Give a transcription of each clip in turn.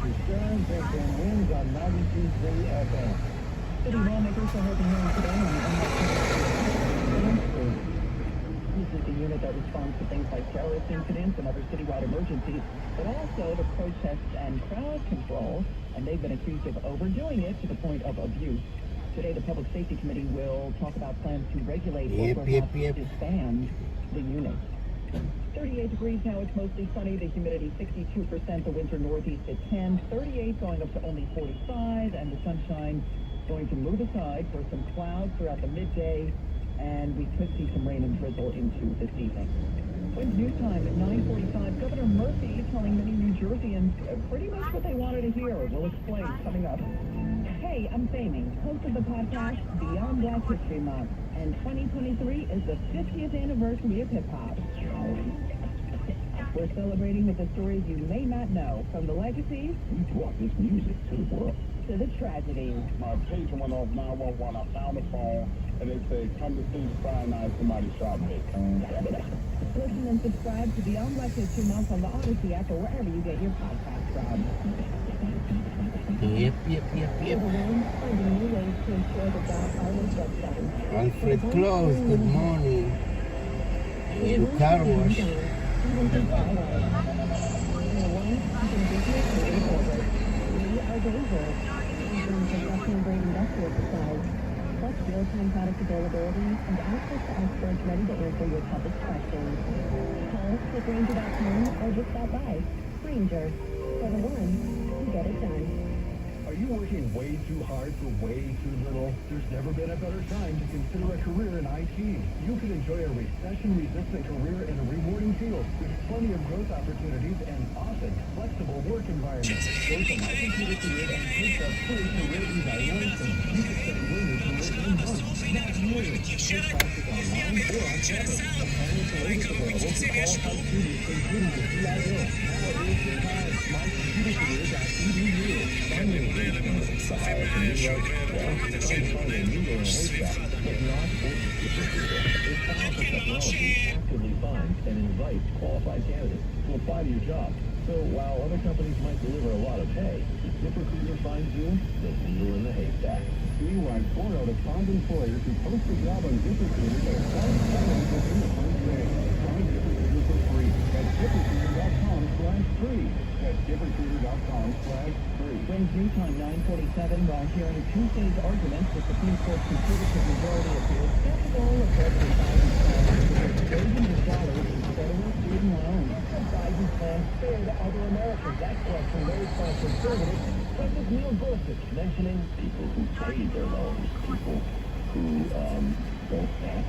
Mr. Stern, Victor and Wins on 92.3 FM. City lawmakers are holding hearings today on the unlawful. This is the unit that responds to things like terrorist incidents and other citywide emergencies, but also to protests and crowd control, and they've been accused of overdoing it to the point of abuse. Today, the Public Safety Committee will talk about plans to regulate or perhaps disband the unit. 38 degrees now, it's mostly sunny, the humidity 62%, the winter northeast at 10, 38 going up to only 45, and the sunshine going to move aside for some clouds throughout the midday, and we could see some rain and drizzle into this evening. Twins News Time at 9:45. Governor Murphy telling many New Jerseyans pretty much what they wanted to hear. We'll explain coming up. Hey, I'm Faming, host of the podcast Beyond Black History Month, and 2023 is the 50th anniversary of hip-hop. We're celebrating with the stories you may not know, from the legacies We brought this music to the world. to the tragedies. My pager went off 911. I found the phone, and they said, come to see the cyanide, somebody shot me. Listen and subscribe to Beyond Black History Month on the Odyssey app or wherever you get your podcast from. Yep. Finding new ways to ensure that God always gets them. Alfred Close, good morning. And car wash. Plus real-time product availability and access to experts ready to answer your toughest questions. Call us at Ranger.com or just stop by. Ranger, for the one who get it done. Are you working way too hard for way too little? There's never been a better time to consider a career in IT. You can enjoy a recession-resistant career in a rewarding field with plenty of growth opportunities and often flexible work environments. Go to MyComputerCareer and take the free career evaluation. You can study your new career in months, not years. Take classes online or on campus. Apply for latest available to qualified students, including the CIO. Now is your time. MyComputerCareer.edu. Finally, the highest in New York. Well, it's finding a needle in a haystack, but not for It's powerful technology actively finds and invites qualified candidates to apply to your job. So while other companies might deliver a lot of pay, if ZipRecruiter finds you the needle in the haystack. Meanwhile, 4 out of 5 employers who post a job on ZipRecruiter are qualified to do the first day. Find ZipRecruiter for free at ZipRecruiter.com/free. That's ZipRecruiter.com/free. Twins News Time 9:47. While hearing Tuesday's arguments, the Supreme Court conservative majority appears skeptical of President Biden's plan to give billions of dollars in federal student loans. Biden's plan fair to other Americans? That question raised by conservatives, such as Neil Gorsuch, mentioning People who paid their loans, people who don't have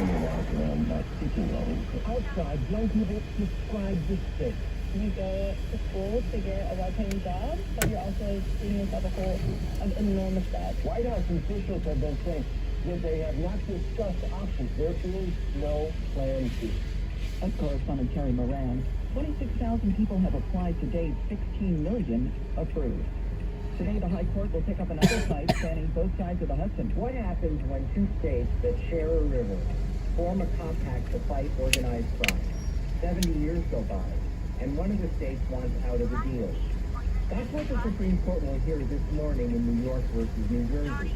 otherwise not seeking loans. outside young people describe this state. You go to school to get a well-paying job, but you're also giving yourself a whole enormous debt. White House officials have been saying that they have not discussed options. There is no plan B. As correspondent Terry Moran, 26,000 people have applied to date, 16 million approved. Today, the High Court will pick up another fight spanning both sides of the Hudson. What happens when two states that share a river form a compact to fight organized crime? 70 years go by, and one of the states wants out of the deal. That's what the Supreme Court will hear this morning in New York versus New Jersey.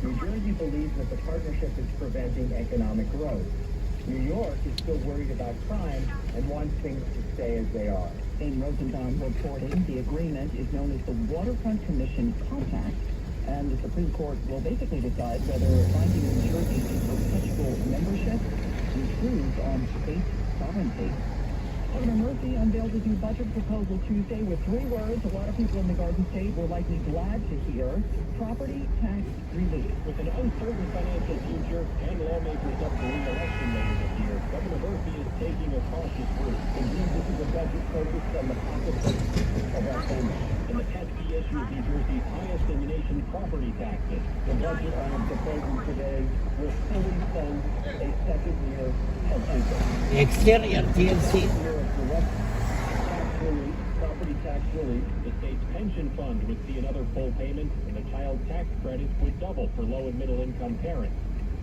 New Jersey believes that the partnership is preventing economic growth. New York is still worried about crime and wants things to stay as they are. In Rosenbaum reporting, the agreement is known as the Waterfront Commission Compact, and the Supreme Court will basically decide whether finding New Jersey in perpetual membership intrudes on state sovereignty. Governor Murphy unveiled his new budget proposal Tuesday with 3 words a lot of people in the Garden State were likely glad to hear: property tax relief. With an uncertain financial future and lawmakers up for re-election later this year, Governor Murphy is taking a cautious route. Indeed, this is a budget focused on the pocketbook of our homeowners and the pesky issue of New Jersey's highest in the nation property taxes. The budget I am proposing today will fully fund a second year of income. Exterior TLC. Property tax relief. The state's pension fund would see another full payment, and the child tax credit would double for low and middle income parents.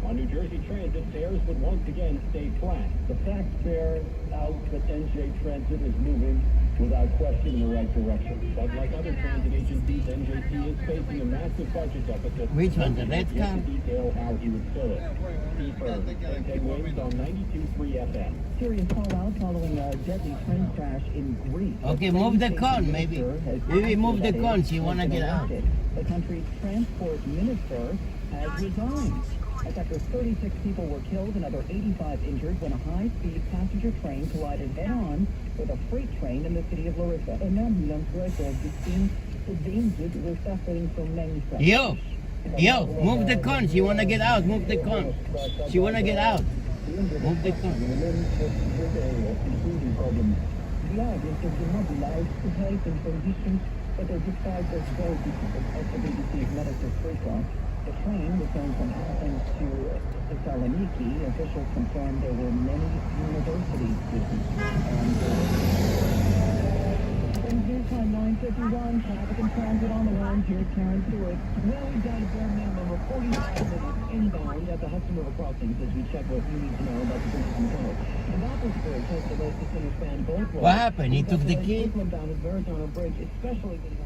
On New Jersey Transit, fares would once again stay flat. The facts bear out that NJ Transit is moving without question in the right direction. But like other transit agencies, NJT is facing a massive budget deficit. Which one, the red Yet car? to detail how he would fill it. Steve Burns, KK Waves on 92.3 FM. Serious fallout following a deadly train crash in Greece. Okay, move the cone, maybe. Maybe move the cone, she wanna get out. The country's transport minister has resigned. As after 36 people were killed, another 85 injured when a high-speed passenger train collided head-on with a freight train in the city of Larissa. An ambulance record between the injured were suffering from many fractures. Yo, move the cone, she wanna get out, move the cone. She wanna get out. Move the cone. The audience is immobilized to help in conditions that are described as very difficult at the BBC's Minister Freecroft. The train was going from Athens to Thessaloniki. Officials confirmed there were many university students on board. In news time 9:51, traffic and transit on the line. Here's Karen Stewart. Well, we've got a bare minimum of 45 minutes inbound at the Hudson River crossings as we check what you need to know about the bridges in tunnel. And Apples Bridge has delayed to center span both roads. What happened? He took the key? Down at Verrazano Bridge, especially the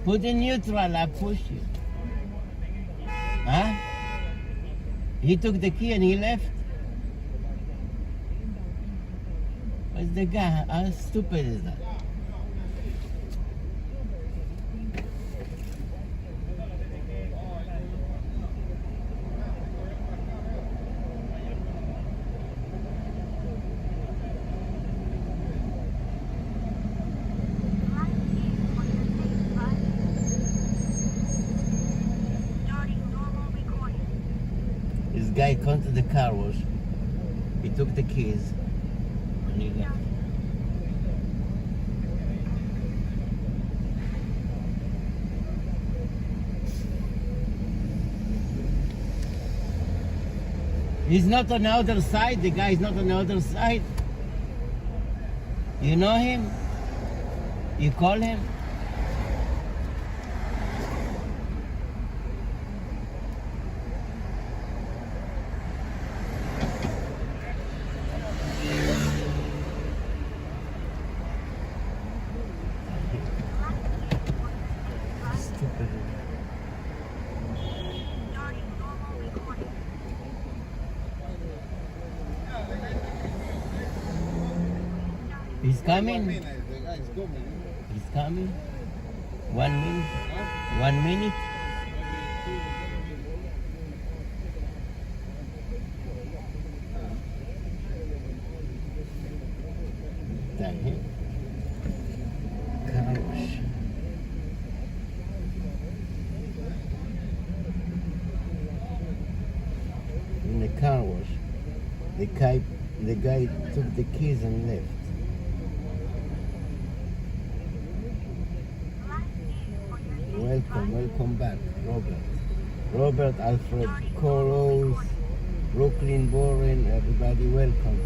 Put in neutral, I push you. Huh? He took the key and he left? Where's the guy? How stupid is that? This guy come to the car wash. He took the keys and he left. He's not on the other side. The guy is not on the other side. You know him? You call him? Stupid. He's coming. He's coming. 1 minute. 1 minute. The heck? Car wash. In the car wash, the guy took the keys and left. Welcome back, Robert. Robert, Alfred, Coros, Brooklyn, Boren, everybody welcome.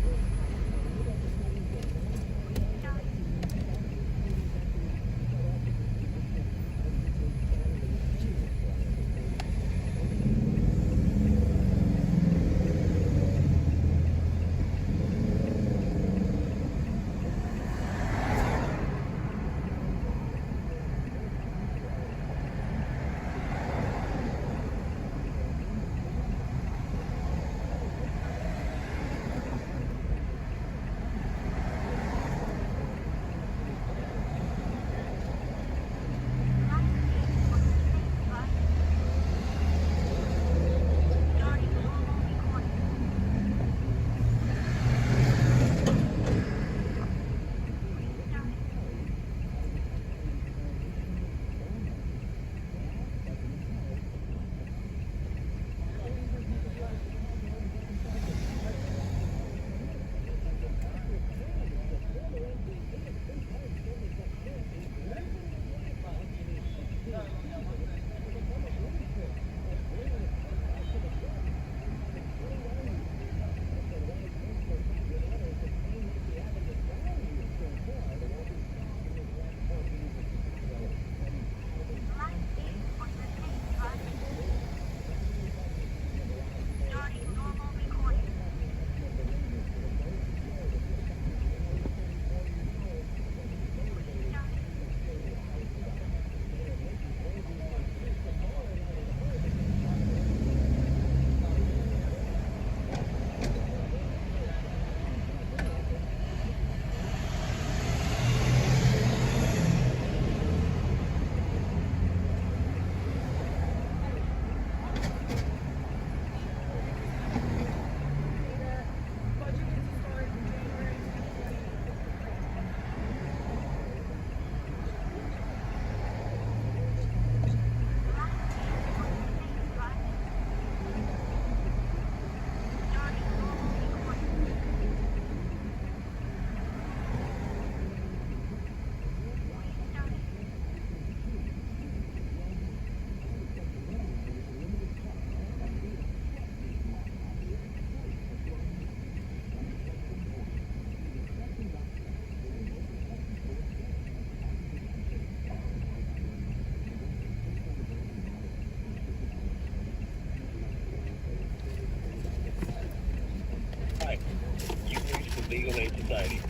Legal Aid Society.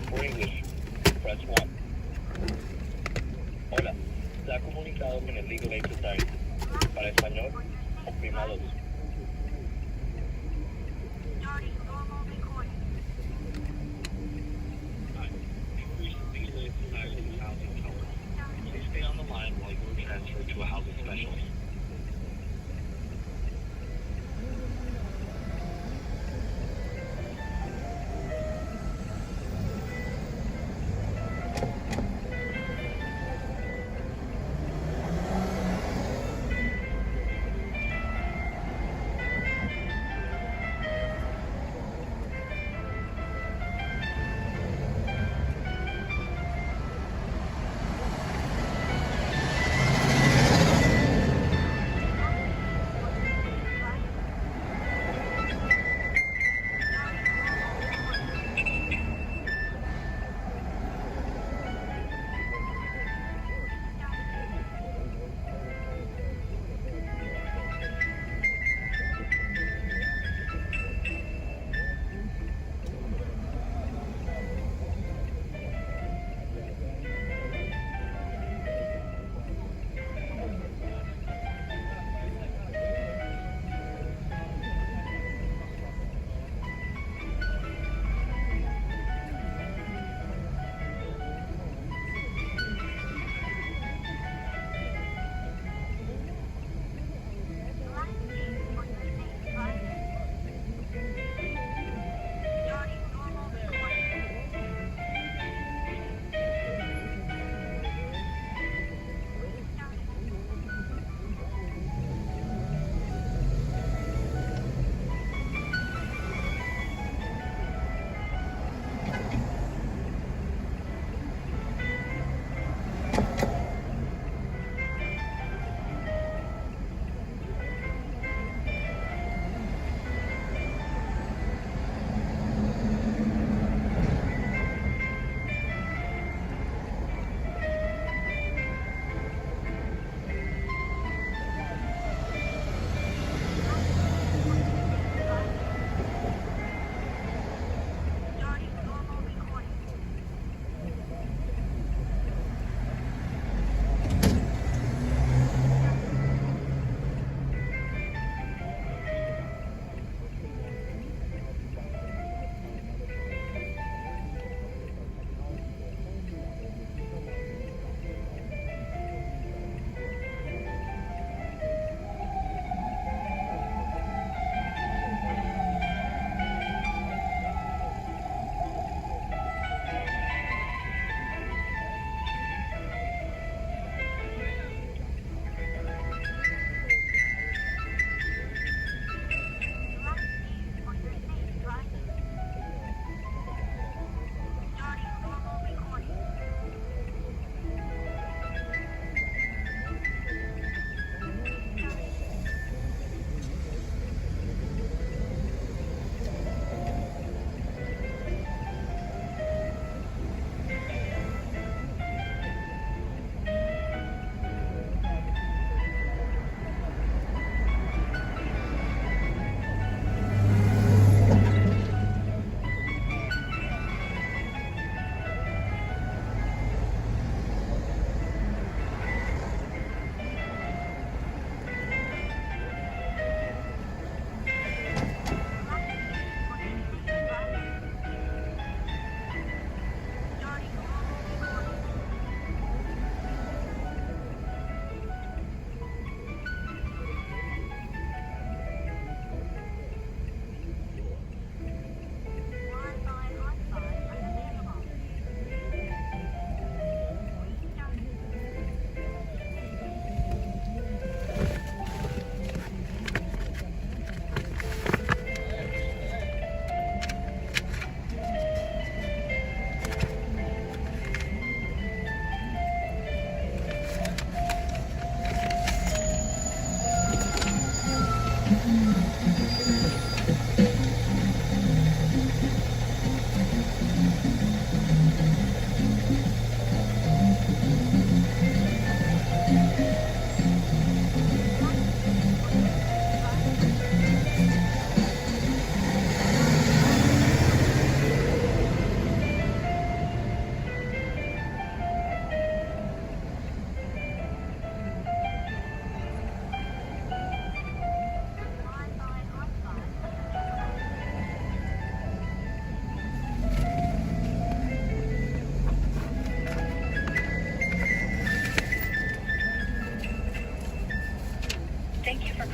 For English, press 1. Hola, se ha comunicado con el Legal Aid Society. Para español, oprima 2. Hi, we've reached the Legal Aid Society's housing tower. Please stay on the line while you are transferred to a housing specialist.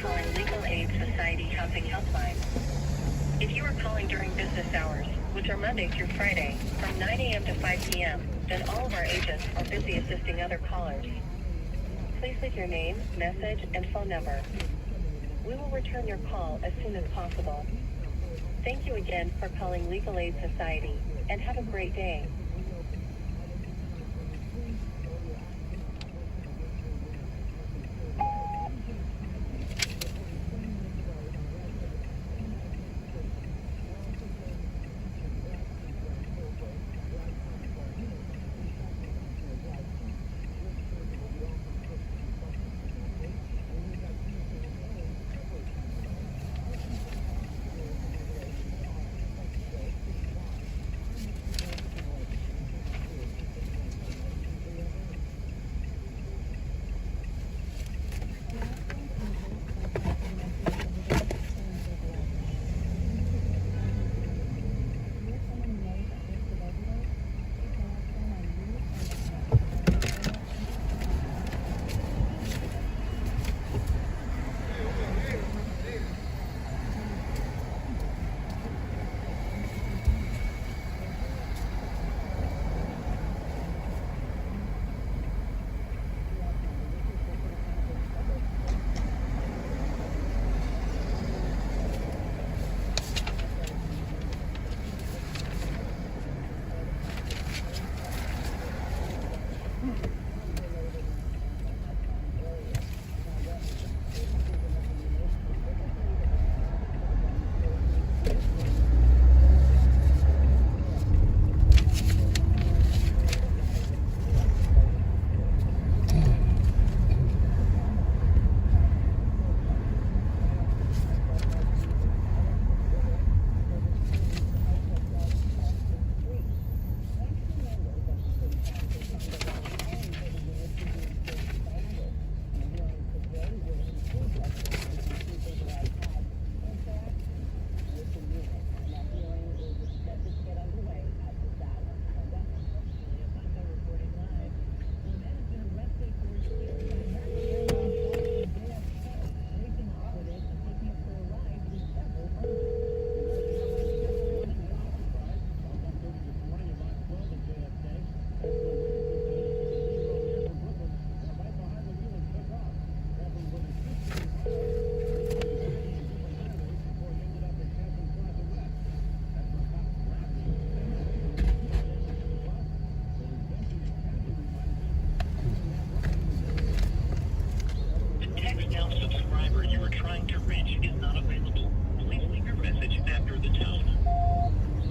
calling Legal Aid Society Housing Helpline. If you are calling during business hours, which are Monday through Friday, from 9 a.m. to 5 p.m., then all of our agents are busy assisting other callers. Please leave your name, message, and phone number. We will return your call as soon as possible. Thank you again for calling Legal Aid Society, and have a great day.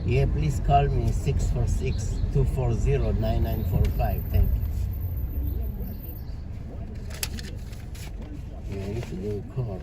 Yeah, please call me 646-240-9945. Thank you. Yeah, I need to do court.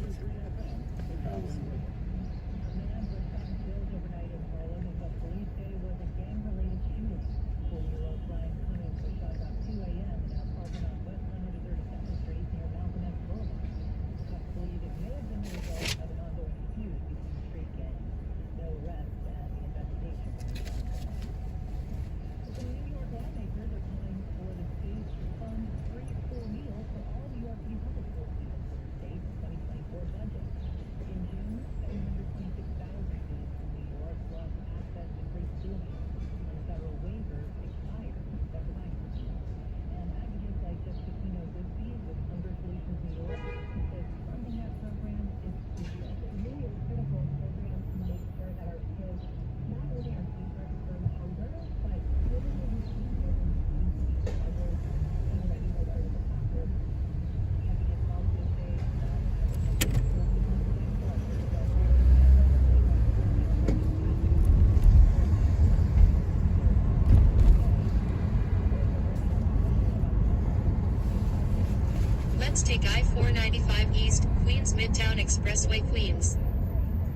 Let's take I-495 East, Queens Midtown Expressway, Queens.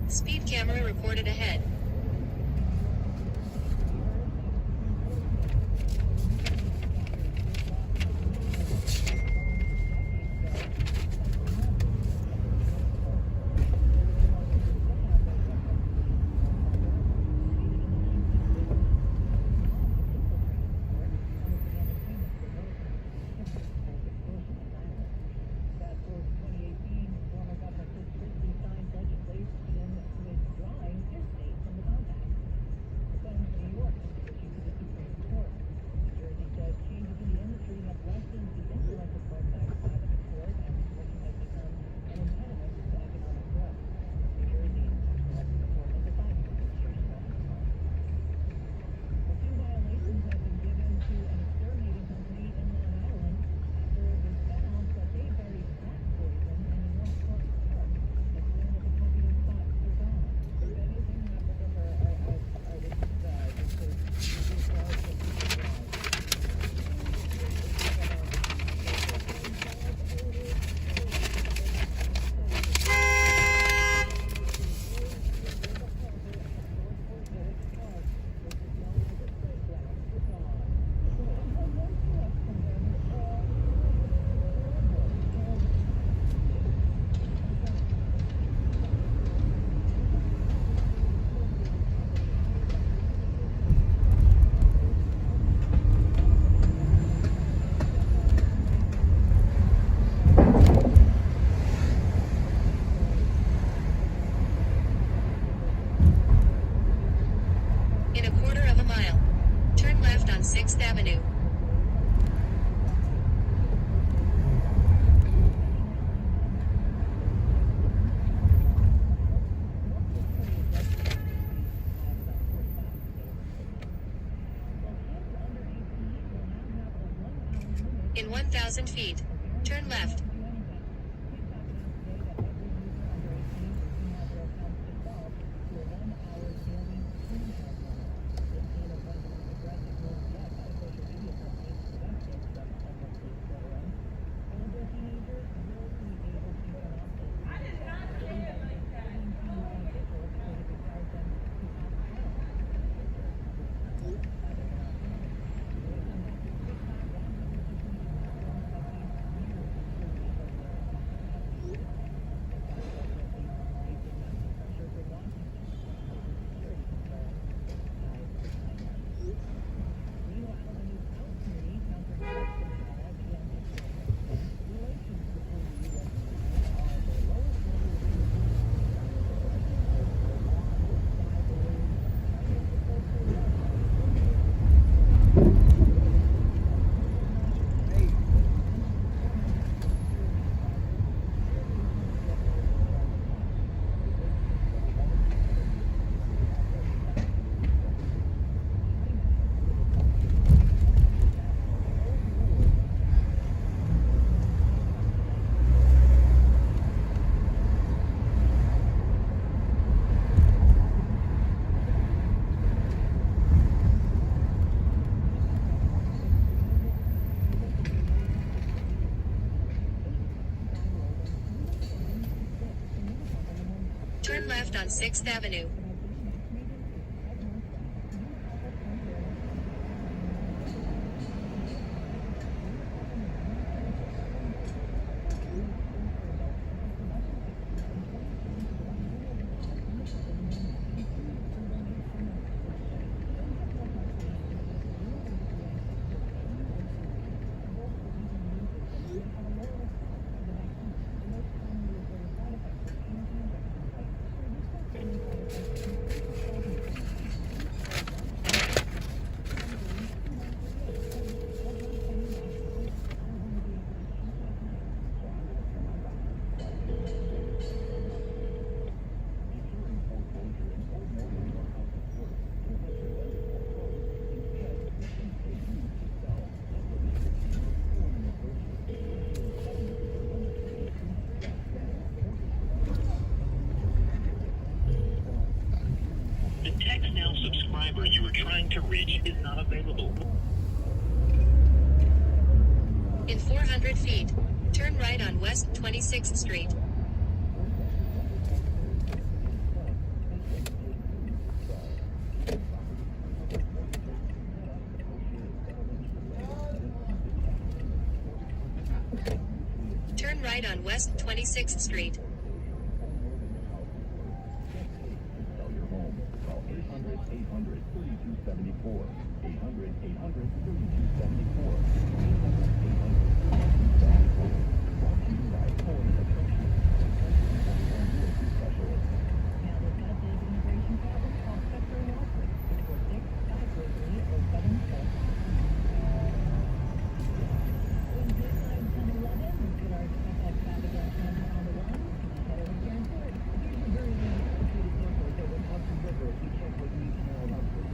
Speed camera reported ahead. Avenue. In 1,000 feet, turn left. Turn left on 6th Avenue. The TextNow subscriber you are trying to reach is not available. In 400 feet, turn right on West 26th Street. Turn right on West 26th Street. Sell your home. Call 800-800-3274. 800-800-3274. 800-800-3274. Brought to you by Home Protection. Specialist. Now, if you have big immigration problems, call Spectre and Walford, 646-533-0745. When good times 7-Eleven, and good our complex traffic at 10 on the line, head over here and Ford. Here's a very complicated example of what Hudson River if you check with me tomorrow about this.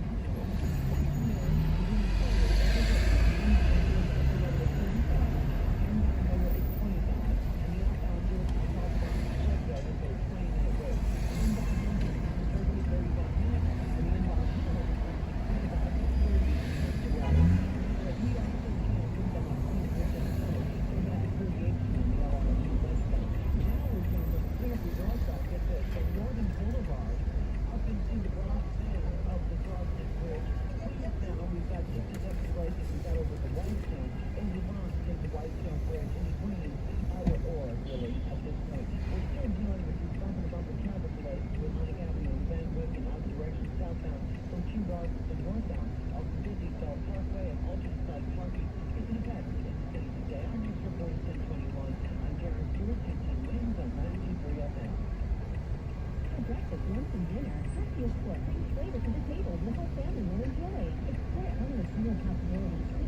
Breakfast, lunch, and dinner. Healthiest sport brings flavor to the table the whole family will enjoy. Explore endless meal possibilities.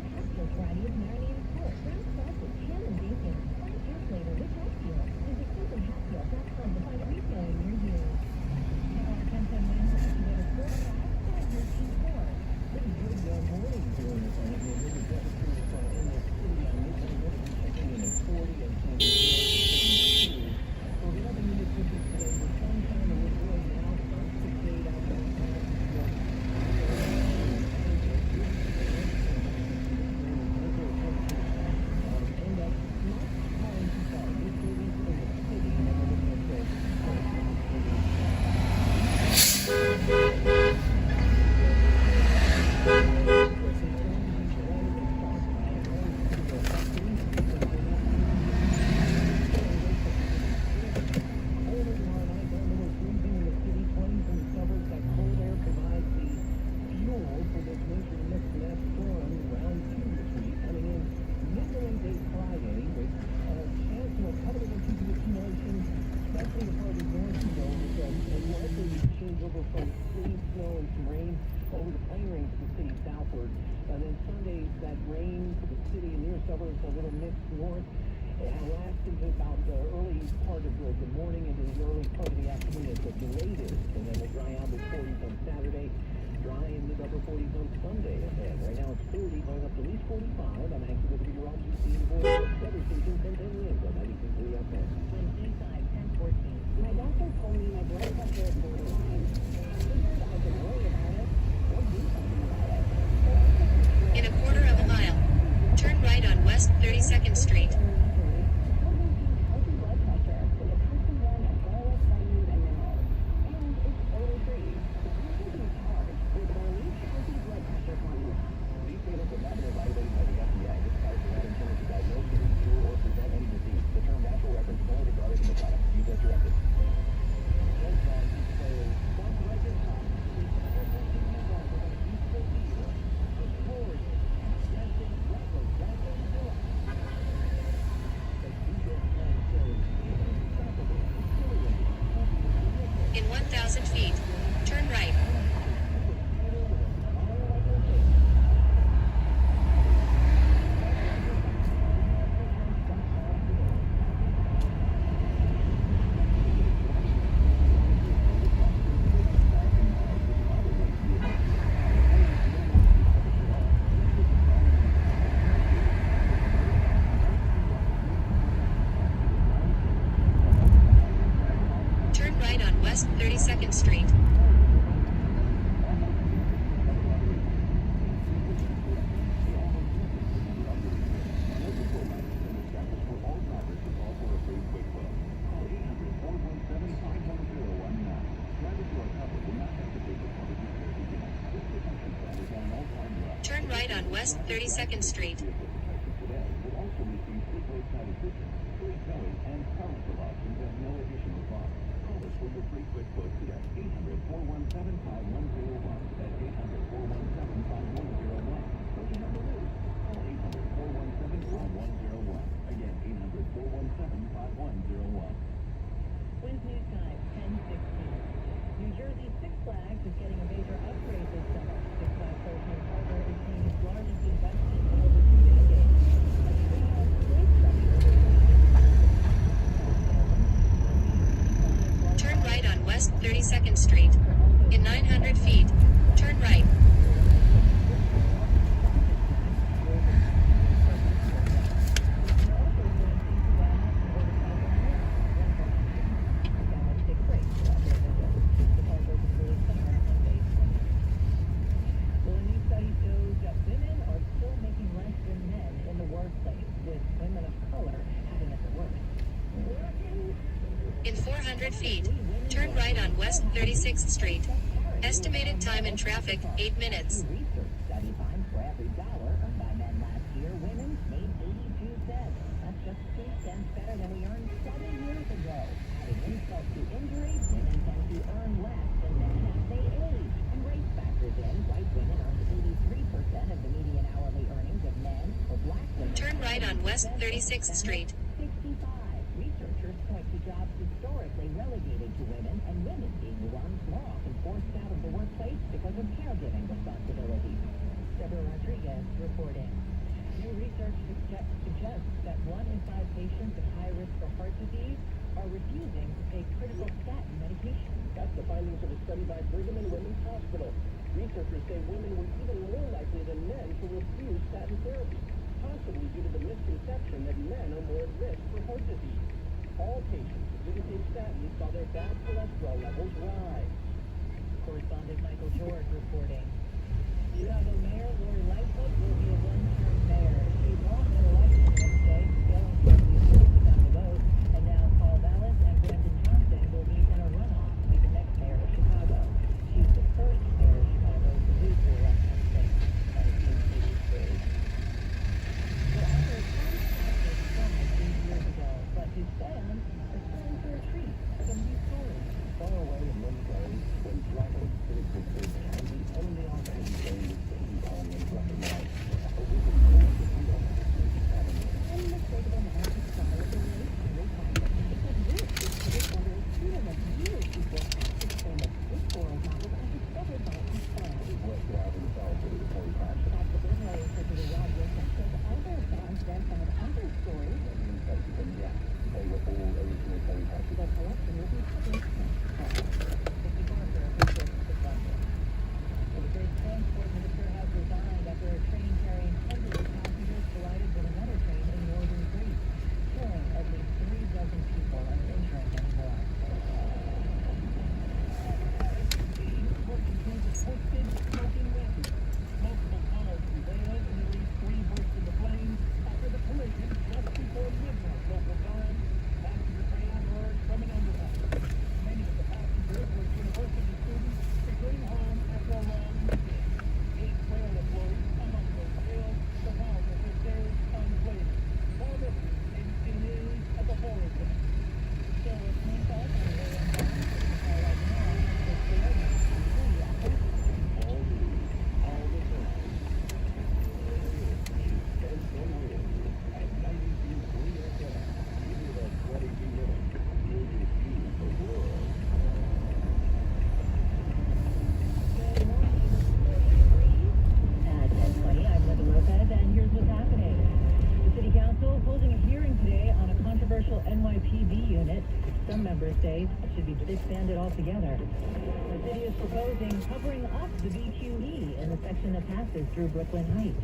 This Friday is marinated pork, ground sauce with ham and bacon, fresh air flavor with hot peel. Visit simplyhotpeel.com to find a retailer near you. Now our 1010 Wednesday, activated 4 5 4. Good morning to you. Temperatures in the city on Michigan River checking in at 40 and 10. We'll get up in the mid-50s today with sunshine and we're going now from 6 to 8 hours. In a quarter of a mile, turn right on West 32nd Street. In 1,000 feet, turn right. Turn right on West 32nd Street. Turn right on West 32nd Street. Wind news time, 10:16. New Jersey Six Flags is getting a major upgrade this summer. Six Flags Hurricane Harbor is seeing its largest investment in over 2 decades. A treehouse play structure. Turn right on West 32nd Street. In 900 feet, turn right. In 400 feet, turn right on West 36th Street. Estimated time in traffic, 8 minutes. Research study finds for every dollar earned by men last year, women made 82 cents. That's just 2 cents better than we earned 7 years ago. Adding insult to injury, women tend to earn less than men as they age. And race factors in, white women earn 83% of the median hourly earnings of men, or black women. Turn right on West 36th Street. 65. Researchers point to jobs historically relegated to women, and women being the ones more often forced out of the workplace because of caregiving responsibilities. Deborah Rodriguez reporting. New research suggests that 1 in 5 patients at high risk for heart disease are refusing to take critical statin medication. That's the findings of a study by Brigham and Women's Hospital. Researchers say women were even more likely than men to refuse statin therapy, possibly due to the misconception that men are more at risk for heart disease. All patients who didn't take statins saw their bad cholesterol levels rise. Correspondent Michael George reporting. Chicago Mayor Lori Lightfoot will be a one-term mayor. She won an election Wednesday, failing to receive down the vote, and now Paul Vallis and Brandon Johnson will meet in a runoff to be the next mayor of Chicago. She's the first mayor of Chicago to lose the election since 1983. The author of Tom Clancy's died 8 years ago, but his fans are starting to retreat. Some new stories. Far away in Montgomery, when Dragon City was the only offense game with King Kong and recognized over the course of the Unmistakable magic style of the race because this is put under a freedom of years before plastic famous this world novel was discovered by his son. West Drive himself with the Pony Passion. Dr. Burnley said to the radio that other fans then found other stories. They were all original Pony Passion. The collection will be published next fall. Vicky Barker reports the collection. The British Transport Minister has resigned after a train carrying hundreds of passengers collided with another train in northern Greece, killing at least 3 dozen people and injuring many more. Posted smoking weapons. Multiple cars prevailed and at least 3 burst into flames after the collision just before midnight local time. Passenger train emerged from an underpass. Many of the passengers were university students returning home after a long weekend. 8 whale afloat among those killed. The cause of this day's unclear. While this ABC News at the horror center. Still with me, folks, I'm William Barnes. Right now, it's the Open. All news, all the time. And so real. At 93.3 FM. Give it a 20 minutes. You'll be seeing the world. Good morning. At 10:20, I'm Linda Lopez, and here's what's happening. The City Council is holding a hearing today on a controversial NYPD unit. Some members say it should be disbanded altogether. The city is proposing covering up the BQE in the section that passes through Brooklyn Heights.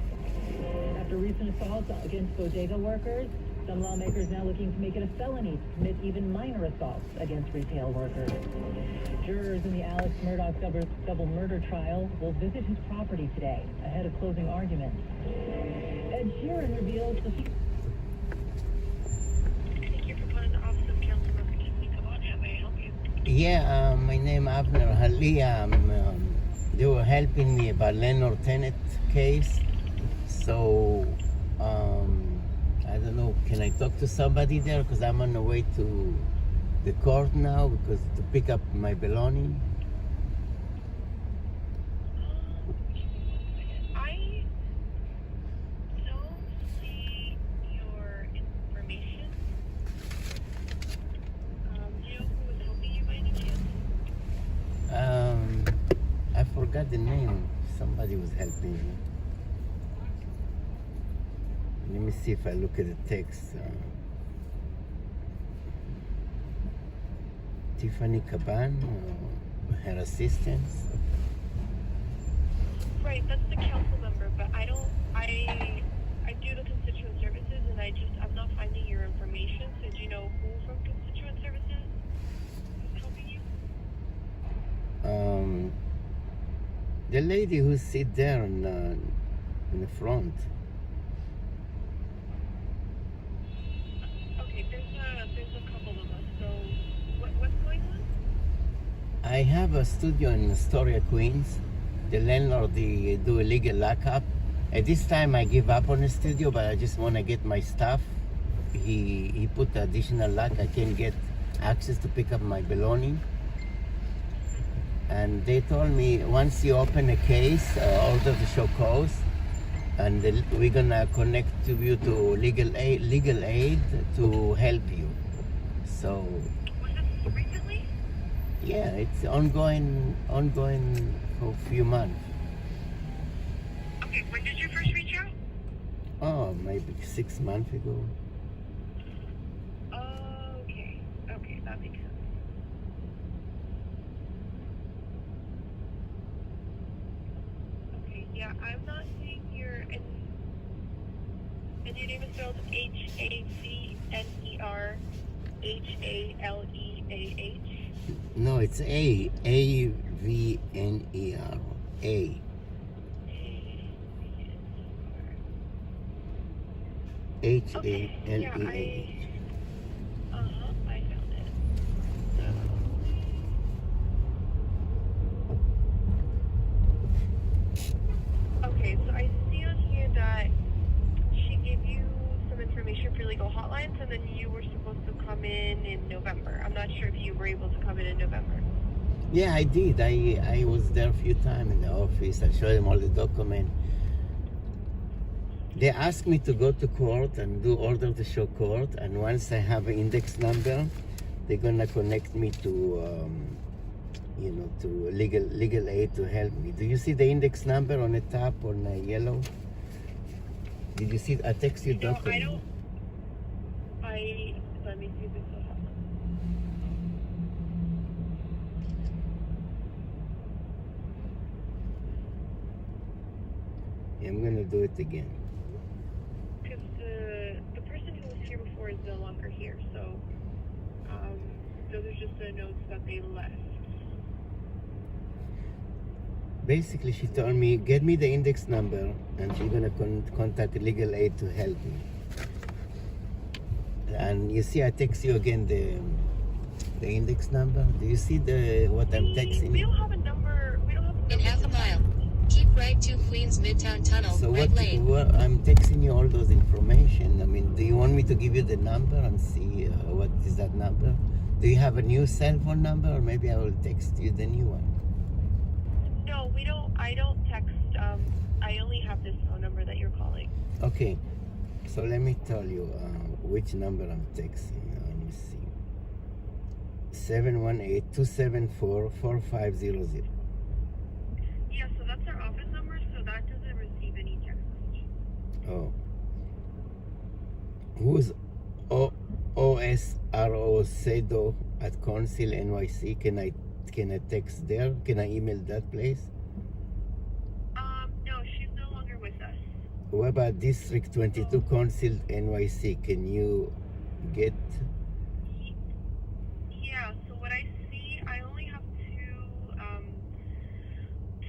After recent assaults against bodega workers, some lawmakers now looking to make it a felony to commit even minor assaults against retail workers. Jurors in the Alex Murdaugh double murder trial will visit his property today, ahead of closing arguments. Ed Sheeran reveals the... Thank you for calling the Office of Councilmember Tiffany Caban. How may I help you? Yeah, my name Abner Halia. They were helping me about Leonard Tennant case. So, I don't know, can I talk to somebody there? Because I'm on the way to the court now because to pick up my belonging. I don't see your information. Do you know who was helping you by any chance? I forgot the name. Somebody was helping me. Let me see if I look at the text. Tiffany Caban, her assistant. Right, that's the council member, but I do the constituent services, and I'm not finding your information. So do you know who from constituent services is helping you? The lady who sit there in the front. Okay, there's a couple of us. So what's going on? I have a studio in Astoria, Queens. The landlord, they do illegal lockup. At this time, I give up on the studio, but I just want to get my stuff. He put the additional lock. I can get access to pick up my belonging. And they told me once you open a case, order the show cause, and we're gonna connect you to legal aid to help you. So. Was this recently? Yeah, it's ongoing for a few months. Okay, when did you first reach Oh, maybe 6 months ago. Okay. Okay, that makes sense. Okay, yeah, I'm not seeing your and your name is spelled Havnearhaleah. No, it's A-V-N-E-R. A. H-A-L-E-A-H. I found it. Okay, so I see on here that she gave you some information for legal hotlines, and then you were supposed to come in November. I'm not sure if you were able to come in November. Yeah, I did. I was there a few times in the office. I showed them all the documents. They asked me to go to court and do order to show court, and once I have an index number, they're gonna connect me to, to legal aid to help me. Do you see the index number on the top on yellow? Did you see? I text you No, document. I don't. Let me see if it's up. Yeah, I'm gonna do it again. Because the person who was here before is no longer here, so those are just the notes that they left. Basically, she told me, get me the index number, and she's gonna contact legal aid to help me. And you see, I text you again the index number. Do you see what I'm texting? We don't have a number. We don't have a number. In half a mile, keep right to Queens Midtown Tunnel, So right lane. what I'm texting you all those information. I mean, do you want me to give you the number and see what is that number? Do you have a new cell phone number, or maybe I will text you the new one? No, we don't. I don't text. I only have this phone number that you're calling. Okay, so let me tell you which number I'm texting. Let me see. 718-274-4500. Yeah, so that's our office number, so that doesn't receive any text message. Oh. Who's OSRO Sedo at Council NYC? Can I text there? Can I email that place? No, she's no longer with us. What about District 22 Council NYC? Can you get? Yeah, so what I see, I only have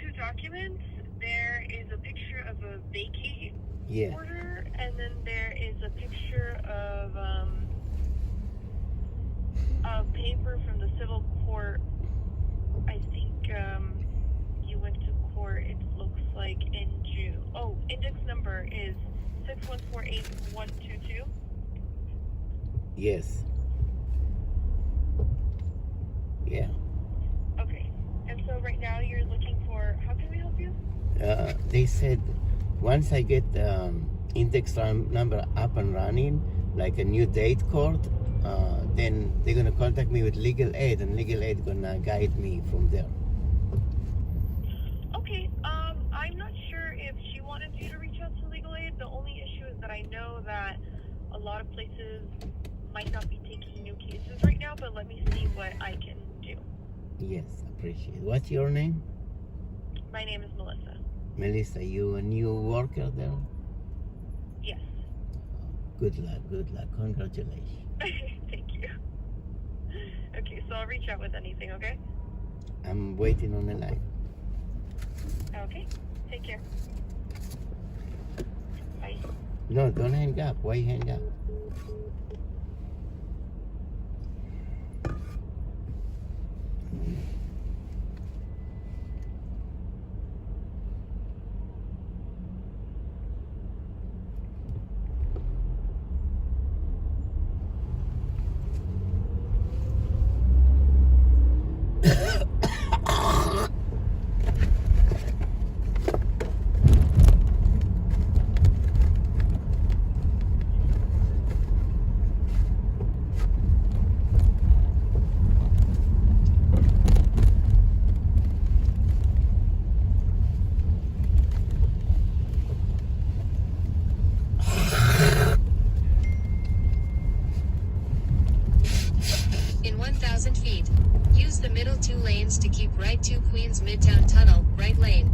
two documents. There is a picture of a vacate Yeah. order, and then there is a picture of a paper from the civil court. I think you went to court, it looks like, in June. Oh, index number is 6148122. Yes. Yeah. Okay. And so right now you're looking for, how can we help you? They said once I get index number up and running, like a new date court, then they're gonna contact me with legal aid, and legal aid gonna guide me from there. Okay. I'm not sure if she wanted you to reach out to legal aid. The only issue is that I know that a lot of places might not be taking new cases right now, but let me see what I can do. Yes, appreciate it. What's your name? My name is Melissa. Melissa, you a new worker there? Yes. Good luck, congratulations. Thank you. Okay, so I'll reach out with anything, okay? I'm waiting on the line. Okay. Take care. Bye. No, don't hang up. Why hang up? 2 lanes to keep right to Queens Midtown Tunnel, right lane.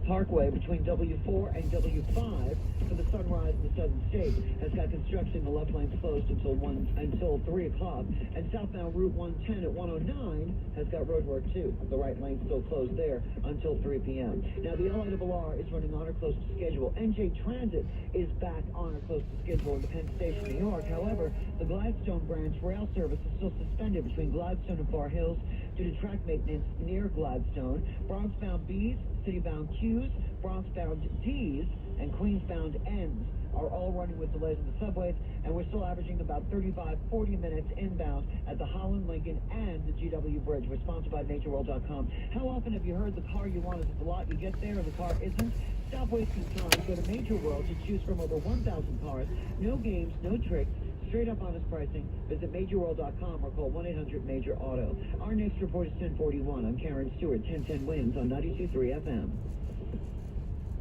Parkway between W4 and W5 for the Sunrise in the Southern States has got construction. The left lane's closed until 3 o'clock. And southbound Route 110 at 109 has got roadwork too. The right lane's still closed there until 3 p.m. Now the LIRR is running on or close to schedule. NJ Transit is back on or close to schedule in the Penn Station, New York. However, the Gladstone branch rail service is still suspended between Gladstone and Bar Hills due to track maintenance near Gladstone. Bronx-bound B's, city-bound Q's, Bronx-bound D's, and Queens-bound N's are all running with delays in the subways, and we're still averaging about 35-40 minutes inbound at the Holland, Lincoln, and the GW Bridge. We're sponsored by NatureWorld.com. How often have you heard the car you want is at the lot you get there and the car isn't? Stop wasting time. Go to Major World to choose from over 1,000 cars. No games, no tricks. Straight up honest pricing. Visit MajorWorld.com or call 1-800-MAJOR-AUTO. Our next report is 1041. I'm Karen Stewart, 1010 Wins on 92.3 FM.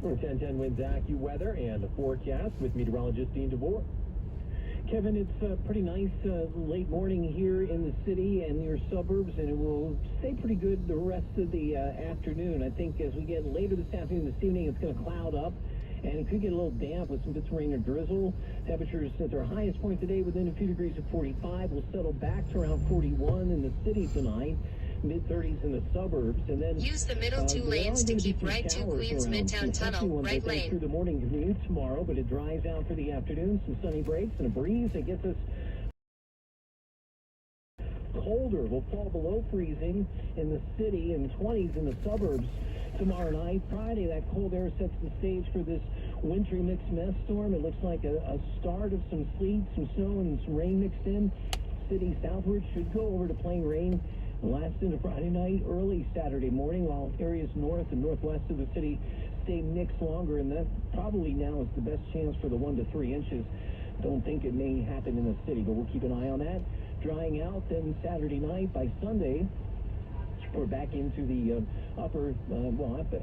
1010 Wins AccuWeather and the forecast with meteorologist Dean DeVore. Kevin, it's pretty nice late morning here in the city and your suburbs, and it will stay pretty good the rest of the afternoon. I think as we get later this afternoon, this evening, it's going to cloud up, and it could get a little damp with some bits of rain or drizzle. Temperatures at their highest point today within a few degrees of 45 will settle back to around 41 in the city tonight. mid-30s in the suburbs, and then Use the middle two there are lanes to gonna be keep some right to showers Queens around. Midtown Some Tunnel, touchy ones, I right think, through lane. the morning commute tomorrow, but it dries out for the afternoon. Some sunny breaks and a breeze that gets us colder. Will fall below freezing in the city and 20s in the suburbs tomorrow night. Friday, that cold air sets the stage for this wintry mixed mess storm. It looks like a start of some sleet, some snow, and some rain mixed in. City southward should go over to plain rain and last into Friday night, early Saturday morning, while areas north and northwest of the city stay mixed longer, and that probably now is the best chance for the 1 to 3 inches. Don't think it may happen in the city, but we'll keep an eye on that. Drying out then Saturday night. By Sunday, we're back into the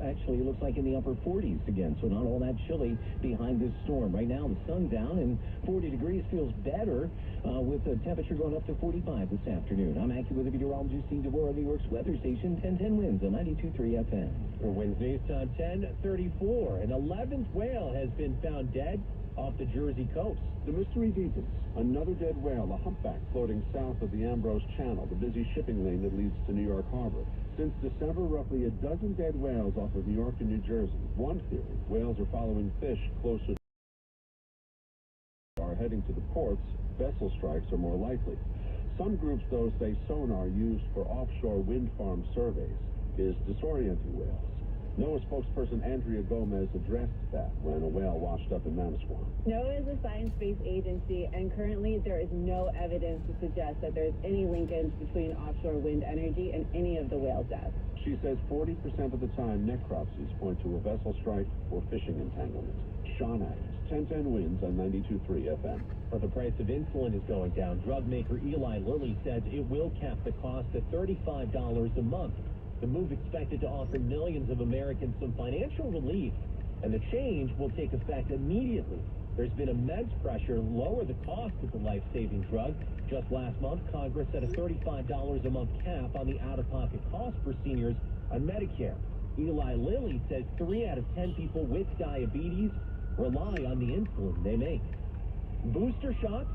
actually it looks like in the upper 40s again, so not all that chilly behind this storm. Right now the sun's down and 40 degrees feels better with the temperature going up to 45 this afternoon. I'm AccuWeather meteorologist Steve DeVore, New York's weather station, 1010 Winds on 92.3 FM. For Wednesday's time, 10:34. An 11th whale has been found dead off the Jersey coast. The mystery deepens. Another dead whale, a humpback, floating south of the Ambrose Channel, the busy shipping lane that leads to New York Harbor. Since December, roughly a dozen dead whales off of New York and New Jersey. One theory, whales are following fish closer are heading to the ports. Vessel strikes are more likely. Some groups, though, say sonar used for offshore wind farm surveys is disorienting whales. NOAA spokesperson Andrea Gomez addressed that when a whale washed up in Manasquan. NOAA is a science-based agency, and currently there is no evidence to suggest that there's any linkage between offshore wind energy and any of the whale deaths. She says 40% of the time necropsies point to a vessel strike or fishing entanglement. Sean Adams, 1010 Winds on 92.3 FM. But the price of insulin is going down. Drug maker Eli Lilly says it will cap the cost at $35 a month. The move expected to offer millions of Americans some financial relief, and the change will take effect immediately. There's been immense pressure to lower the cost of the life-saving drug. Just last month, Congress set a $35 a month cap on the out-of-pocket cost for seniors on Medicare. Eli Lilly says 3 out of 10 people with diabetes rely on the insulin they make. Booster shots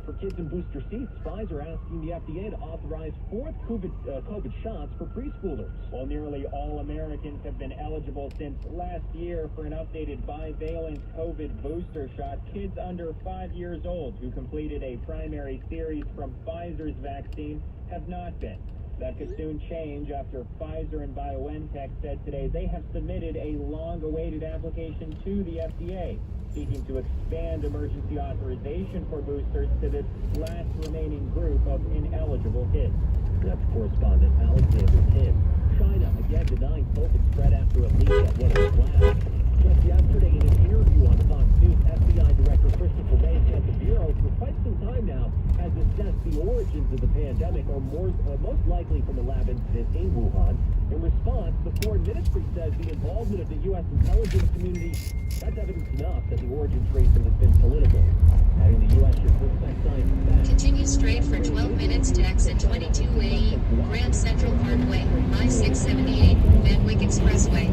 for kids in booster seats. Pfizer asking the FDA to authorize 4th COVID shots for preschoolers. Well, nearly all Americans have been eligible since last year for an updated bivalent COVID booster shot. Kids under 5 years old who completed a primary series from Pfizer's vaccine have not been. That could soon change after Pfizer and BioNTech said today they have submitted a long-awaited application to the FDA, seeking to expand emergency authorization for boosters to this last remaining group of ineligible kids. That's correspondent Alexander Kim. China again denying COVID spread after a leak at one of its labs. Just yesterday, in an interview on Fox News, FBI Director Christopher Wray said the Bureau, for quite some time now, has assessed the origins of the pandemic are most likely from a lab incident in Wuhan. In response, the Foreign Ministry says the involvement of the U.S. intelligence community, that's evidence enough that the origin tracing has been political. Adding the U.S. should protect science back. Continue straight for 12 minutes to exit 22A, Grand Central Parkway, I-678, Van Wyck Expressway.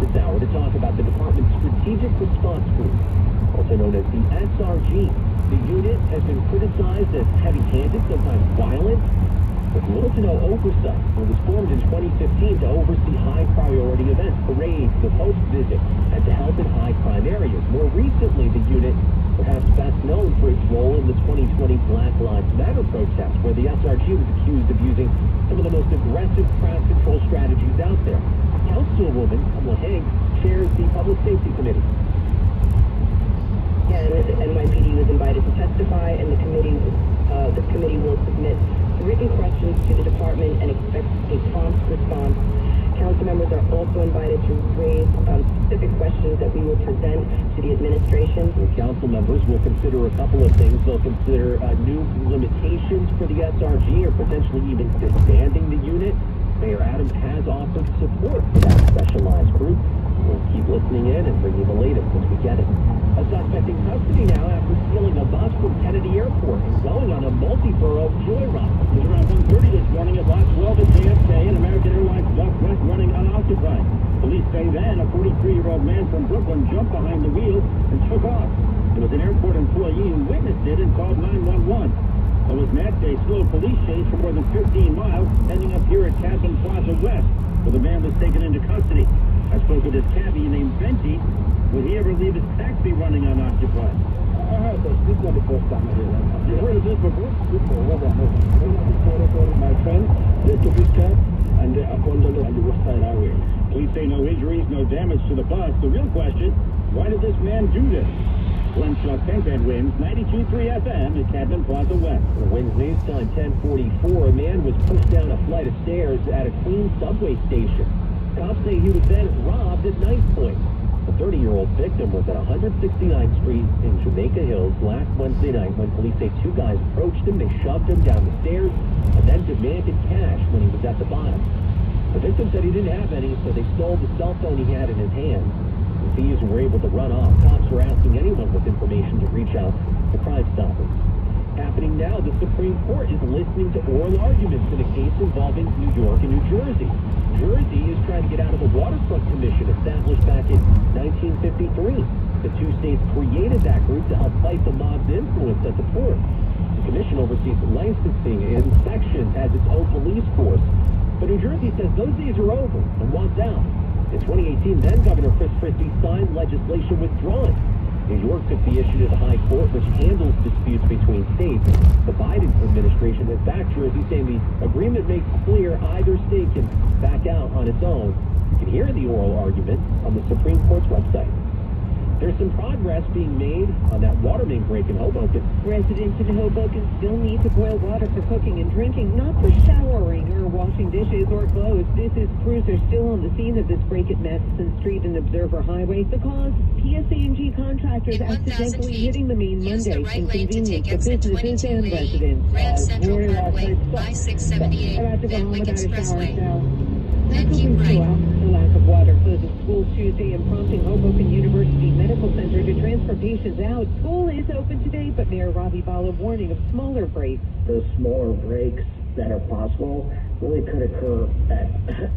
this hour to talk about the department's Strategic Response Group, also known as the SRG. The unit has been criticized as heavy-handed, sometimes violent, with little to no oversight. It was formed in 2015 to oversee high-priority events, parades, the post visit, and to help in high-crime areas. More recently, the unit, perhaps best known for its role in the 2020 Black Lives Matter protest, where the SRG was accused of using some of the most aggressive crowd control strategies out there. Councilwoman Kamala Hanks chairs the Public Safety Committee. And NYPD was invited to testify, and the committee will submit written questions to the department and expect a prompt response. Council members are also invited to raise specific questions that we will present to the administration. The council members will consider a couple of things. They'll consider new limitations for the SRG or potentially even disbanding the unit. Mayor Adams has offered support for that specialized group. We'll keep listening in and bring you the latest as we get it. A suspect in custody now after stealing a bus from Kennedy Airport and going on a multi-borough joyride. It was around 1:30 this morning at Lot 12 at JFK, an American Airlines Southwest running unoccupied. Police say then a 43-year-old man from Brooklyn jumped behind the wheel and took off. There was an airport employee who witnessed it and called 911. It was next a slow police chase for more than 15 miles, ending up here at Cadman Plaza West, where the man was taken into custody. I spoke with his cabbie named Benji. Would he ever leave his taxi running unoccupied? I heard this. This is not the first time I hear that. You heard of this before? My friend, they took his cab and they abandoned it on the West Side Highway. Police say no injuries, no damage to the bus. The real question, why did this man do this? Glenn Shaw, 10 wins, 92.3 FM at Cadman Plaza West. The Wins News Time 10:44. A man was pushed down a flight of stairs at a Queens subway station. Cops say he was then robbed at knife point. The 30-year-old victim was at 169th Street in Jamaica Hills last Wednesday night when police say two guys approached him. They shoved him down the stairs and then demanded cash when he was at the bottom. The victim said he didn't have any, so they stole the cell phone he had in his hand. The thieves were able to run off. Cops were asking anyone with information to reach out to Crime Stoppers. Happening now, the Supreme Court is listening to oral arguments in a case involving New York and New Jersey. Jersey is trying to get out of the Waterfront Commission established back in 1953. The two states created that group to help fight the mob's influence at the port. The commission oversees licensing and inspections, has its own police force. But New Jersey says those days are over and wants out. In 2018, then Governor Chris Christie signed legislation withdrawing. New York took the issue to the High Court, which handles disputes between states. The Biden administration has backed Jersey, saying the agreement makes clear either state can back out on its own. You can hear the oral argument on the Supreme Court's website. There's some progress being made on that water main break in Hoboken. Residents in Hoboken still need to boil water for cooking and drinking, not for showering or washing dishes or clothes. Crews are still on the scene of this break at Madison Street and Observer Highway. The cause, PSA&G contractors accidentally hitting the main Monday, inconvenience for businesses and residents. Grand Central Parkway, I-678, About to go home Van Wyck without a shower Expressway. now. Then keep right. The lack of water closes schools Tuesday and prompting Hoboken University Medical Center to transfer patients out. School is open today, but Mayor Ravi Bala warning of smaller breaks. The smaller breaks that are possible really could occur at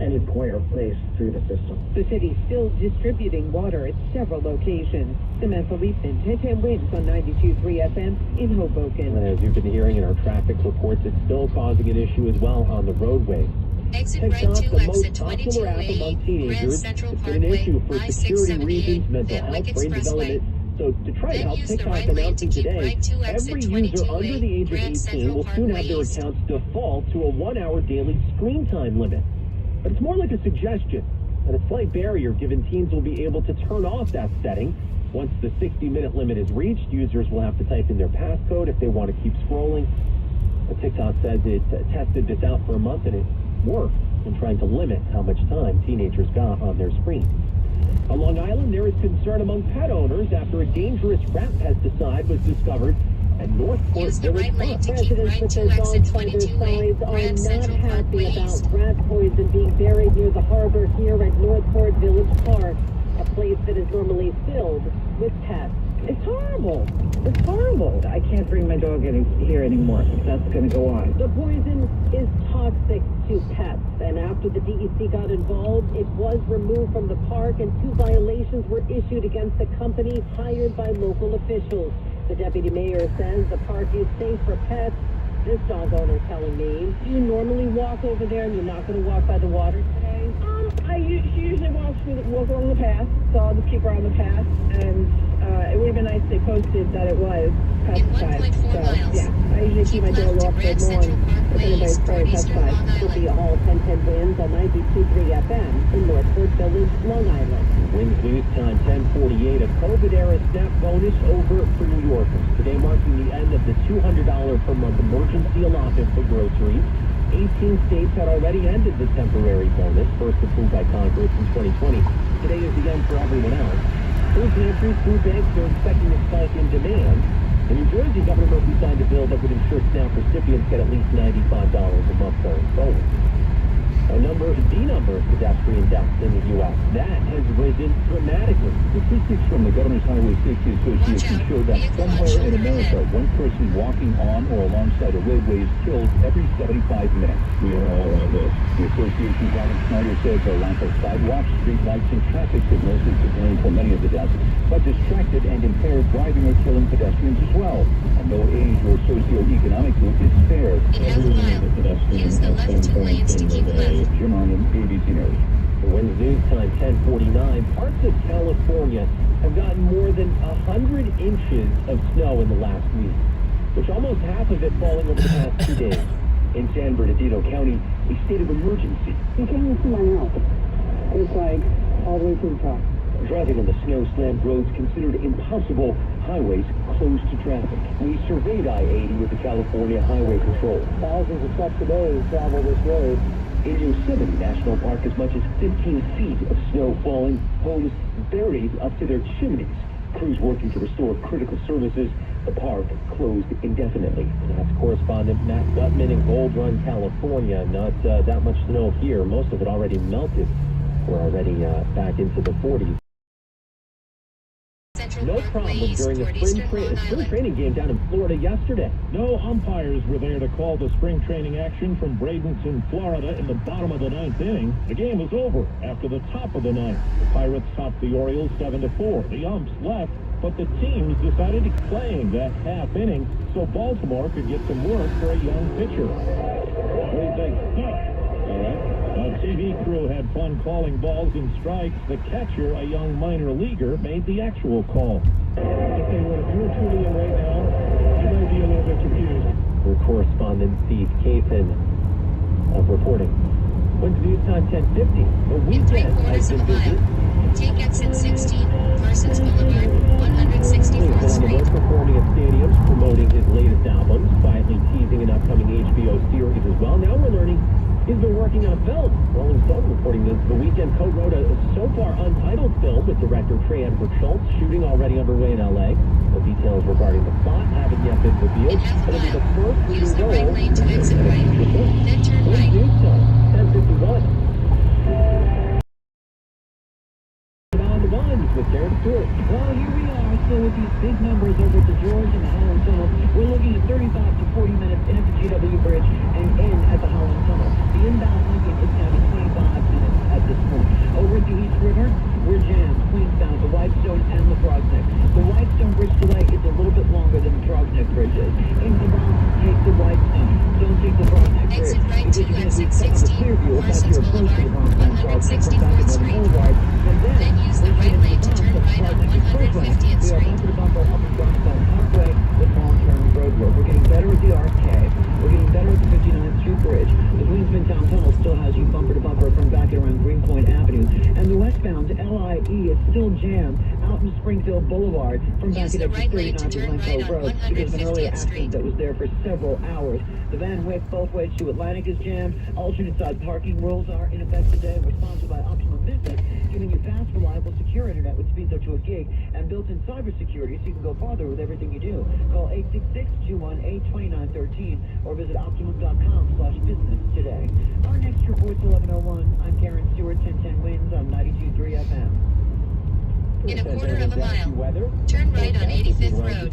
any point or place through the system. The city's still distributing water at several locations. Samantha Leifman, 10 Wins on 92.3 FM in Hoboken. As you've been hearing in our traffic reports, it's still causing an issue as well on the roadway. Exit right TikTok, to the most exit popular app 22A, among Grand teenagers, Central it's been an Parkway, issue for security I-678, reasons, mental Van health, Wyck brain Expressway. development. So to try to Then help use the TikTok right lane to announcing keep today, right to exit every user 22A, under the age of Grand 18 Central will soon have Parkway their East. accounts default to a 1-hour daily screen time limit. But it's more like a suggestion and a slight barrier, given teens will be able to turn off that setting. Once the 60-minute limit is reached, users will have to type in their passcode if they want to keep scrolling. But TikTok says it tested this out for a month and it worked in trying to limit how much time teenagers got on their screens. On Long Island, there is concern among pet owners after a dangerous rat pesticide was discovered at Northport Use the Village right lane Park. to keep right to exit 22A, Grand Central Parkway East. rat poison being buried near the harbor here at Northport Village Park, a place that is normally filled with pets. It's horrible. It's horrible. I can't bring my dog here anymore. That's going to go on. The poison is toxic to pets, and after the DEC got involved, it was removed from the park, and 2 violations were issued against the company hired by local officials. The deputy mayor says the park is safe for pets. This dog owner telling me, do you normally walk over there and you're not going to walk by the water today? She usually walks along the path, so I'll just keep her on the path, and it would have been nice if they posted that it was pesticide. In 1.4 miles. Yeah, I usually keep my dog off the Grand lawn Central if Parkway, anybody's spraying Eastern Long pesticide. Will Island. be all 1010 winds on 92.3 FM in Northford Village, Long Island. Winds news time 10:48. A COVID-era SNAP bonus over for New Yorkers. Today marking the end of the $200 per month emergency allotment for groceries. 18 states had already ended the temporary bonus, first approved by Congress in 2020. Today is the end for everyone else. Food pantries, food banks are expecting a spike in demand. In New Jersey, Governor Murphy signed a bill that would ensure SNAP recipients get at least $95 a month going forward. The number of pedestrian deaths in the U.S. That has risen dramatically. Statistics from the Governor's Highway Safety Association show that somewhere in America, one person walking on or alongside a roadway is killed every 75 minutes. We are all on this. The association's Robin Snyder says a lack of sidewalks, street lights, and traffic signals is to blame for many of the deaths, but distracted and impaired driving are killing pedestrians as well. And no age or socioeconomic group is spared. In half a mile, use the left 2 lanes to keep left. Jim Arnold, ABC News. For Wednesday news time 10:49, parts of California have gotten more than 100 inches of snow in the last week, which almost half of it falling over the past 2 days. In San Bernardino County, a state of emergency. You can't even see my house. It's like all the way to the top. Driving on the snow-slammed roads considered impossible, highways closed to traffic. We surveyed I-80 with the California Highway Patrol. Thousands of trucks a day travel this road. In Yosemite National Park, as much as 15 feet of snow falling, homes buried up to their chimneys. Crews working to restore critical services. The park closed indefinitely. That's correspondent Matt Gutman in Gold Run, California. Not that much snow here. Most of it already melted. We're already back into the 40s. No problem during the spring training game down in Florida yesterday. No umpires were there to call the spring training action from Bradenton, Florida in the bottom of the 9th inning. The game was over after the top of the 9th. The Pirates topped the Orioles 7-4. The umps left, but the teams decided to keep playing that half inning so Baltimore could get some work for a young pitcher. What do you think? All right. The TV crew had fun calling balls and strikes. The catcher, a young minor leaguer, made the actual call. If you're truly in right now, you might be a little bit confused. Our correspondent Steve Kathan reporting. Wednesday news time 10:50. The In weekend has 3/4 been of a busy. mile, take exit 16, Parsons Boulevard, 164th He's Street. performing at stadiums, promoting his latest albums, quietly teasing an upcoming HBO series as well. Now we're learning he's been working on a film. Rolling Stone reporting that the weekend co-wrote a so far untitled film with director Trey Edward Schultz, shooting already underway in LA. The details regarding the plot haven't yet been revealed. In half a It'll be the mile, first use the role right lane to exit right, then turn Wednesday right. news time 10:51. On the ones with Karen Stewart. Well, here we are, still with these big numbers over at the George and the Holland Tunnel. We're looking at 35 to 40 minutes in at the GW Bridge and in at the Holland Tunnel. The inbound Lincoln is counting 25 minutes at this point. Over at the East River, we're jammed, Queensbound, the Whitestone, and the Frogneck. The Whitestone Bridge delay is a little bit longer than the Frogneck Bridge is. In the Bronx, take the Whitestone. Don't take the Frogneck Bridge. Exit right to exit 16, Clearview, if that's Parsons your approach to the Boulevard, Bronx Boulevard, 164th Street. Boulevard, and Then use the right lane to turn right on 150th we are Street. bumper to bumper up in Bronxtown Parkway with long-term road work. We're getting better at the RK. We're getting better at the 59th Street Bridge. The Queensbridgetown Tunnel still has you bumper to bumper from back and around Greenpoint Avenue. And the westbound LIE is still jammed out in Springfield Boulevard from back Use at the right lane to 39 to turn Glen right Cove on Road because of an earlier 150th accident Street. that was there for several hours. The Van Wyck both ways to Atlantic is jammed. Alternate side parking rules are in effect today. We're sponsored by Optimum Business, giving you fast, reliable, secure internet with speeds up to a gig and built-in cybersecurity so you can go farther with everything you do. Call 866-218-2913 or visit optimum.com/business today. Our next report's 11:01. I'm Karen Stewart, 1010 Winds on 92.3 FM. In a quarter of a mile, weather. turn right on 85th Road.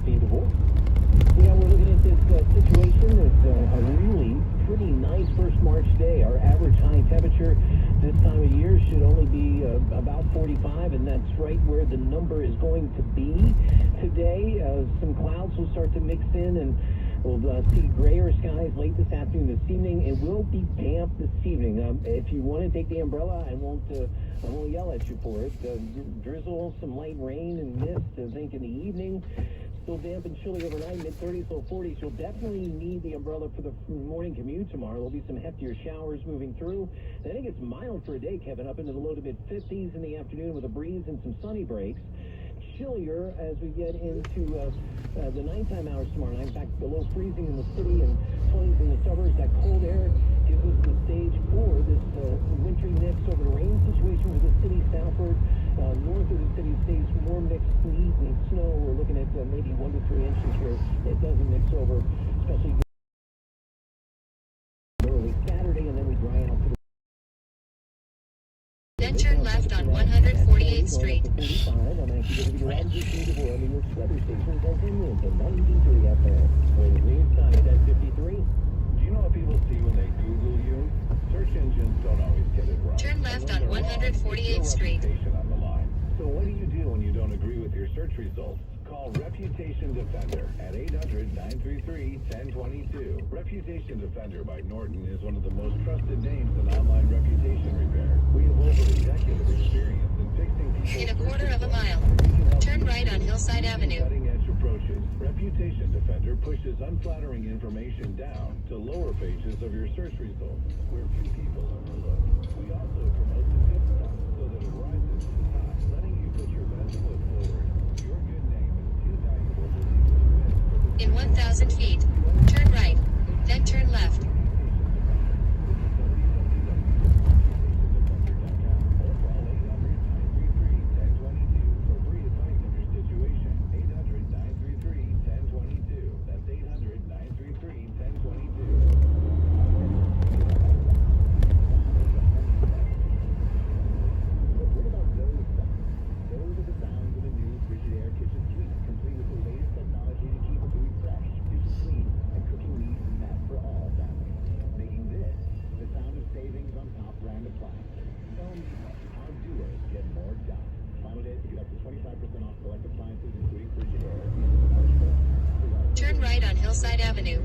Yeah, we're looking at this situation. It's a really pretty nice first March day. Our average high temperature this time of year should only be about 45, and that's right where the number is going to be today. Some clouds will start to mix in, and we'll see grayer skies late this afternoon, this evening. It will be damp this evening. If you want to take the umbrella, I won't yell at you for it. Drizzle, some light rain and mist, I think, in the evening. Still damp and chilly overnight, mid-30s, low 40s. You'll definitely need the umbrella for the morning commute tomorrow. There'll be some heftier showers moving through. I think it's mild for a day, Kevin, up into the low to mid-50s in the afternoon with a breeze and some sunny breaks. Chillier as we get into the nighttime hours tomorrow night. In fact, below freezing in the city and 20s in the suburbs. That cold air gives us the stage for this wintry mix over the rain situation for the city southward. North of the city stays more mixed sleet and snow. We're looking at maybe 1 to 3 inches here. It doesn't mix over, especially early Saturday, and then we dry out for the Then turn left on 148th Street. I'm actually going to be New York's weather station, continuing to 93 FM. When the green sign is at 53. Do you know what people see when they Google you? Search engines don't always get it right. Turn left on 148th Street. On the line. So what do you do when you don't agree with your search results? Call Reputation Defender at 800-933-1022. Reputation Defender by Norton is one of the most trusted names in online reputation repair. We have over a decade of experience in fixing people's In a quarter of a mile, turn right on Hillside Avenue. cutting-edge approaches. Reputation Defender pushes unflattering information down to lower pages of your search results, where few people overlook. We also promote the good stuff so that it rises to the top, letting you put your best foot forward. Your good name is too valuable to leave to In 1,000 feet, turn right, then turn left. Turn right on Hillside Avenue,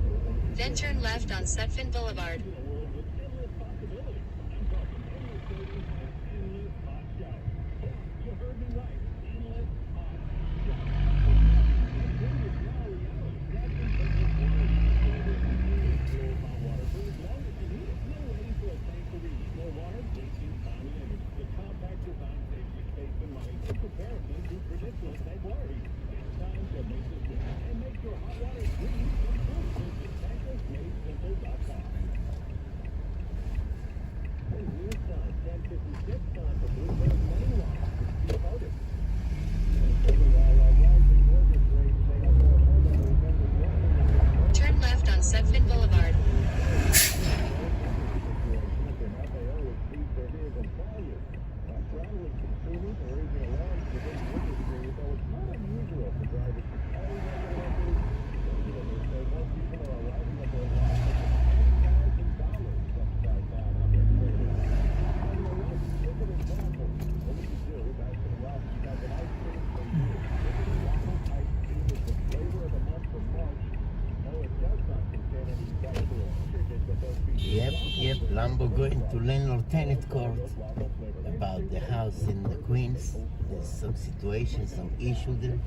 then turn left on Sutphin Boulevard. Turn left on Sutphin Boulevard. Yep, Lambo going to landlord tenant court about the house in the Queens. There's some situation, some issue there.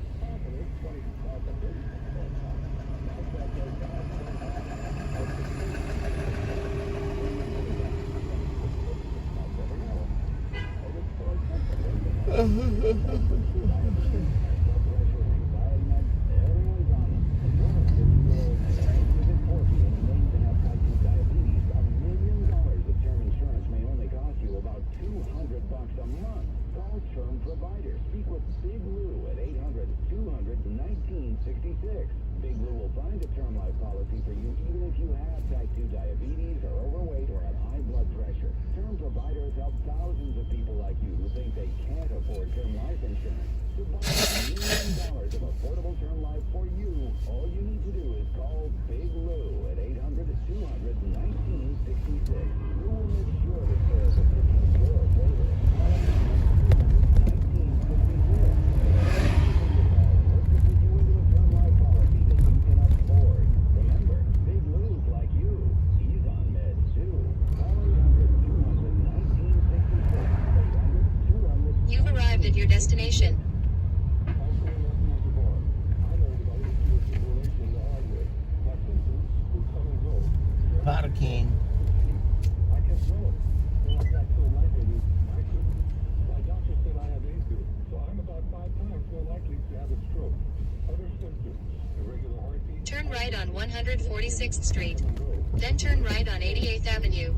Big Blue will find a term life policy for you even if you have type 2 diabetes or overweight or have high blood pressure. Term Provider helped thousands of people like you who think they can't afford term life insurance to buy $1 million of affordable term life for you. All you need to do is call Big Lou at 800-200-1966. Lou will make sure that there's a in your favor. You've arrived at your destination. Parking. Turn right on 146th Street. Then turn right on 88th Avenue.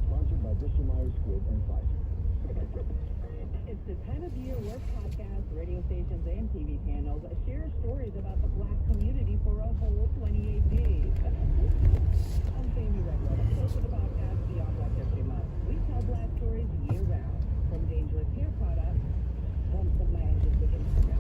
Sponsored by Bristol Myers Squibb and Pfizer. It's the time of year where podcasts, radio stations, and TV channels share stories about the Black community for a whole 28 days. I'm Jamie Redwood, host of the podcast Beyond Black History Month. We tell Black stories year-round, from dangerous hair products to the magic of Instagram.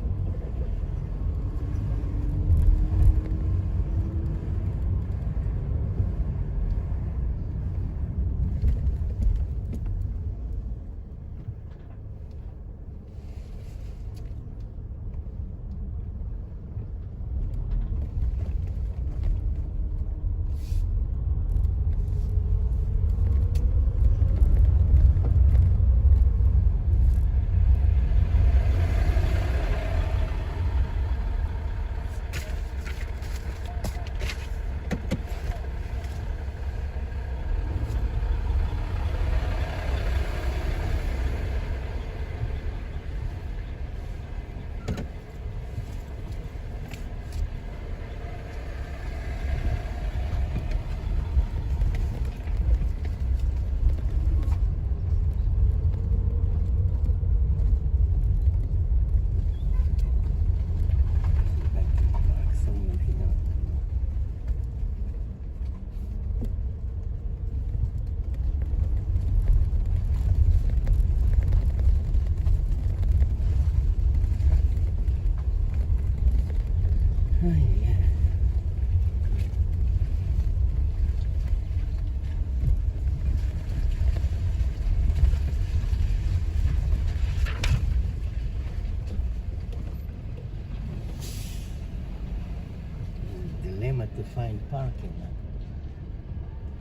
Dilemma to find parking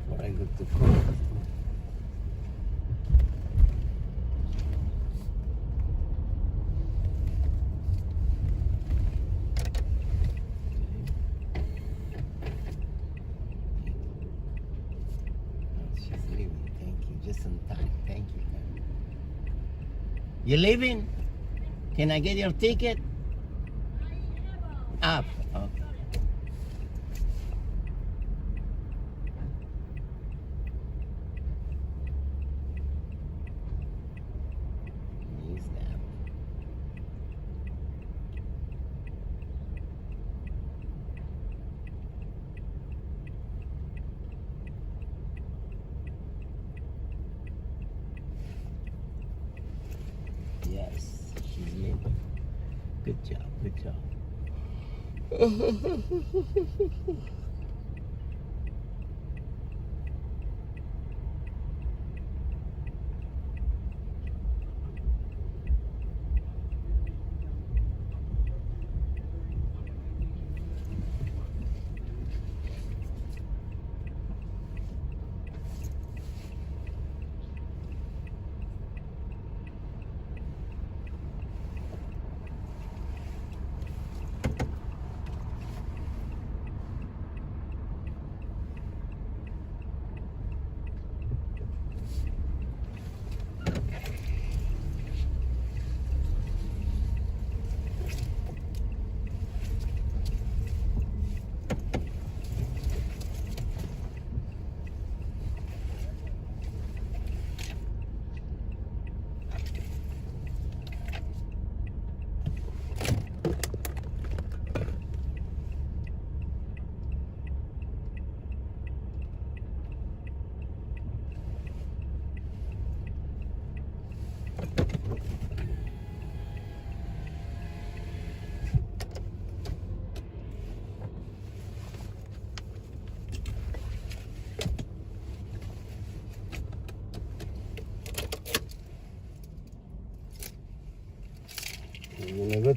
before I go to court. She's leaving. Thank you. Just on time. Thank you. You leaving? Can I get your ticket? Up. Okay. Knees down. Yes, she's leaving. Good job. Good job.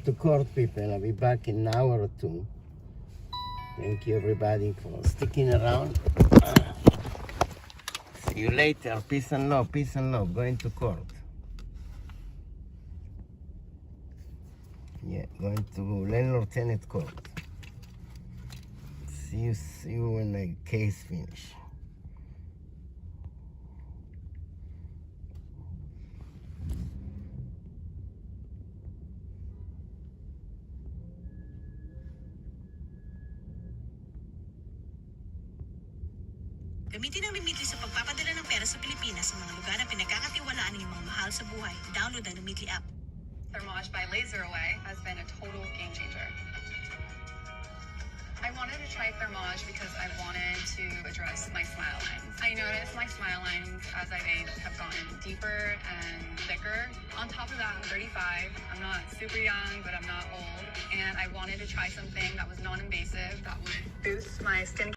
to court, people. I'll be back in an hour or two. Thank you, everybody, for sticking around. See you later. Peace and love. Peace and love. Going to court. Yeah, going to landlord-tenant court. See you when the case finish. Gamitin ang Remitly sa pagpapadala ng pera sa Pilipinas sa mga lugar na pinagkakatiwalaan ng mga mahal sa buhay. Download ang Remitly app. Thermage by LaserAway has been a total game changer. I wanted to try Thermage because I wanted to address my smile lines. I noticed my smile lines as I've aged have gotten deeper and thicker. On top of that, I'm 35. I'm not super young, but I'm not old. And I wanted to try something that was non-invasive, that would boost my skincare